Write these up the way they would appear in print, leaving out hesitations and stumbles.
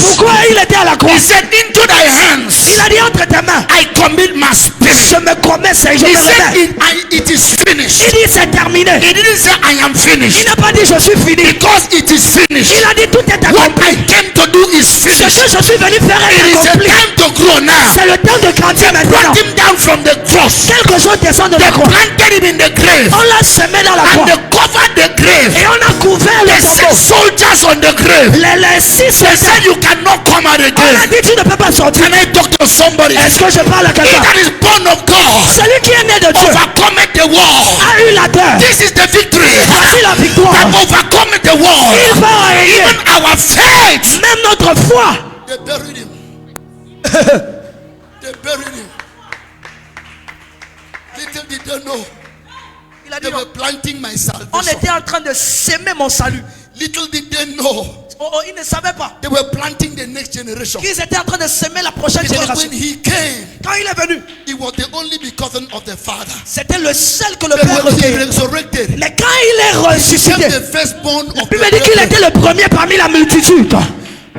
Pourquoi il était à la croix? He said, into thy hands Il a dit entre tes mains. I commit my spirit. Je me commets, c'est je He me said, remets. it is finished. Il dit c'est terminé. He didn't say I am Il finished. n'a pas dit je suis fini. Because it is finished. Il a dit tout est What accompli. I came to do is Ce finished. que je suis venu faire It est is a accompli. time to grow now. C'est le temps de grandir maintenant. Brought him down from the cross. Quelque chose descend de They la croix. planted him in the grave. On l'a semé dans la And croix. they covered the grave. Et on a couvert The le 6 tombeau. soldiers on the grave. Les 6 They said soldats. you cannot come out On a again. dit tu ne peux pas sortir. Can I talk to somebody? Est-ce que je parle à He quelqu'un? that is born of God Celui qui est né de Dieu overcometh the world. a eu la terre. This is the victory Voici la victoire. that overcometh the Il world. va régner. Even our faith. Même notre foi. They buried him. They buried him. Little did they know. Il a dit, They were planting my on salvation. était en train de s'aimer mon salut. Little did they know. Ils ne savaient pas They were planting the next generation. qu'ils étaient en train de s'aimer la prochaine Because génération. when he came, Quand il est venu, he was the only begotten of the Father. c'était le seul que le But Père when he recueillait. resurrected, Mais quand il est he became ressuscité, the firstborn of il the m'a dit qu'il brethren. était le premier parmi la multitude.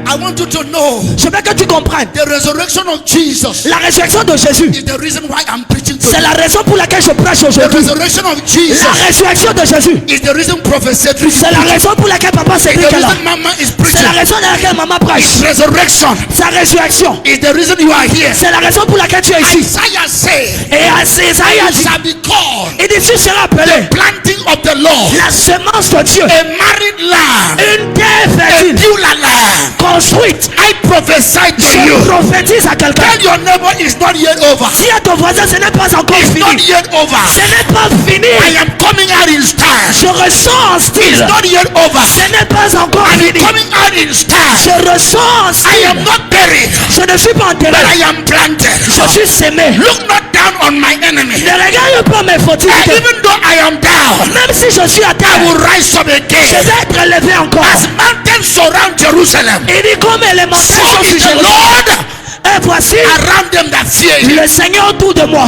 I want you to know Je veux que tu comprennes. the resurrection of Jesus La résurrection de Jésus, is the reason why I'm preaching to c'est you. la raison pour laquelle je prêche The aujourd'hui. resurrection of Jesus La résurrection de Jésus, is the reason Prophet Cedric is c'est la preaching. raison pour laquelle papa It's Cédric the est là. reason Mama is C'est la preaching. raison pour laquelle maman prêche. Resurrection Sa résurrection, is the reason you are here. c'est la raison pour laquelle tu es ici. Isaiah said, Et à Isaïe a "You dit, shall be called il dit tu seras appelé planting of the Lord, la semence de Dieu, a married land, une terre a fertile, Beulah land." construite. I prophesy to Je you. prophétise à quelqu'un. Tell your neighbor it's not yet over. Dis à ton voisin, ce n'est pas encore It's not fini. yet over. Ce n'est pas I fini. am coming out in style. Je ressens en It's style. not yet over. Ce n'est pas encore I'm fini. coming out in style. Je ressens en I am style. not buried, Je ne suis pas but I enterré. am planted. Je suis sémé. Look not down on my enemy. Ne regarde pas mes fautes. And even though I am down, Même si je suis à I terre, will rise up je again. vais être élevé encore. As mountains surround Jerusalem, Il dit comme les montagnes so sont is sur the Jérusalem. Lord Et voici around them that fear him. le Seigneur autour de moi.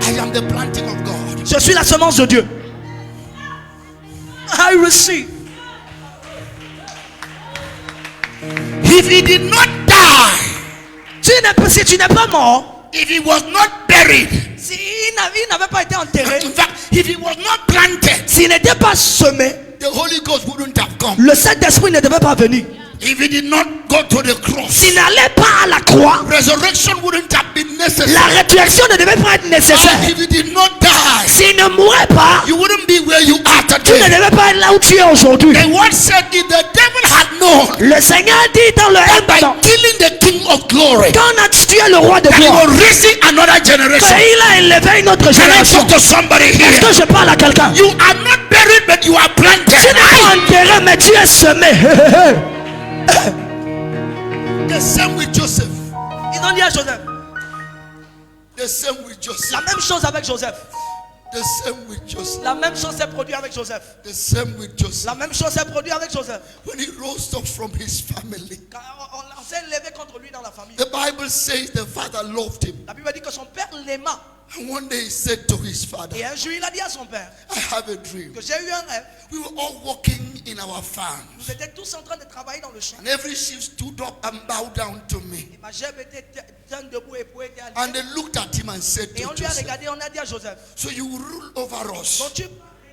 I am the planting of God. Je suis la semence de Dieu. I receive. If he did not die, Si tu n'es pas mort, if he was not buried, si il n'avait pas été enterré, in fact, if he was not planted, s'il n'était pas semé, the Holy Ghost wouldn't have come. le Saint-Esprit ne devait pas venir. If he did not go to the cross, S'il n'allait pas à la croix, resurrection wouldn't have been necessary. la résurrection ne devait pas être nécessaire. If he did not die, S'il ne mourait pas, you wouldn't be where you are tu ne today. devais pas être là où tu es aujourd'hui. The word said, if the devil had known Le Seigneur dit dans le by pardon, killing the King of Glory, quand on a tué le roi de that he gloire, was raising another generation. il a élevé une autre Can I génération. talk to somebody Est-ce here? que je parle à quelqu'un? You are not buried, but you are Tu planted. n'es pas enterré, mais tu es semé. The same with Joseph. Ils ont dit à Joseph, The same with Joseph. la même chose avec Joseph. The same with Joseph. La même chose s'est produite avec Joseph. The same with Joseph. La même chose s'est produite avec Joseph. When he rose up from his family, Quand on s'est levé contre lui dans la famille. the Bible says the father loved him. La Bible dit que son père l'aima. And one day he said to his father, Et un jour, il a dit à son père I have a dream. que j'ai eu un rêve. We were all walking in our farm, Nous étions tous en train de travailler dans le champ. and every sheep stood up and bowed down to me. Et ma gerbe était debout et pour était And alliée. they looked at him and said Et to on lui a Joseph, regardé, on a dit à Joseph, so you will rule over us. donc tu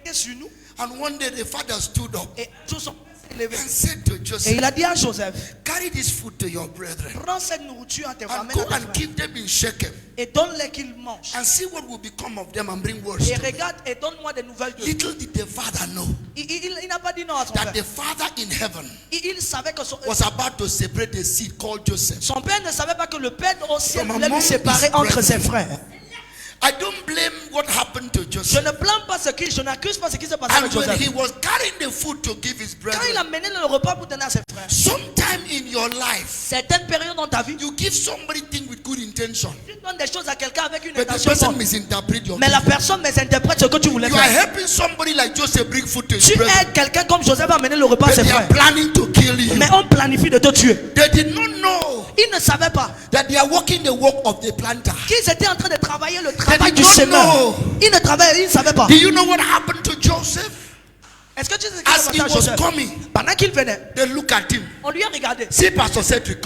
es sur nous. And one day the father stood up Et tous sont élevés. and said to Et Joseph, il a dit à Joseph, carry this food to your brethren prends cette nourriture à tes frères, and amène go à tes and frères, keep them in Shechem et donne-les qu'ils mangent. and see what will become of them and bring words Et to me. regarde et donne-moi des nouvelles d'eux. Little did the father know Il n'a pas dit non à son that père. the father in heaven Il savait que was about to separate the seed called Joseph. son père ne savait pas que le père au ciel From voulait among lui séparer his entre ses brethren. frères. I don't blame what happened to Je Joseph. ne blâme pas je n'accuse pas ce qui s'est passé avec And when Joseph. he was carrying the food to give his Quand il brethren, a mené le repas pour donner à ses frères, sometime in your life, certaines périodes dans ta vie, you give somebody things with good intention, tu donnes des choses à quelqu'un avec une but the intention person bonne. misinterprets your Mais la gift. personne misinterprète ce que tu voulais You are faire. helping somebody like Joseph bring food to his Tu brethren, aides quelqu'un comme Joseph à mener le repas à but ses they are frères. planning to kill you. Mais on planifie de te tuer. They did not know Ils ne savaient pas that they are working the work of the planter. qu'ils étaient en train de travailler le travail did du not semeur. know. Ils ne savaient pas. Do you know what happened to Joseph? Est-ce que tu sais ce qui As s'est he passé à was Joseph? coming, Pendant qu'il venait, they look at him. on lui a regardé. Si Pastor said to come,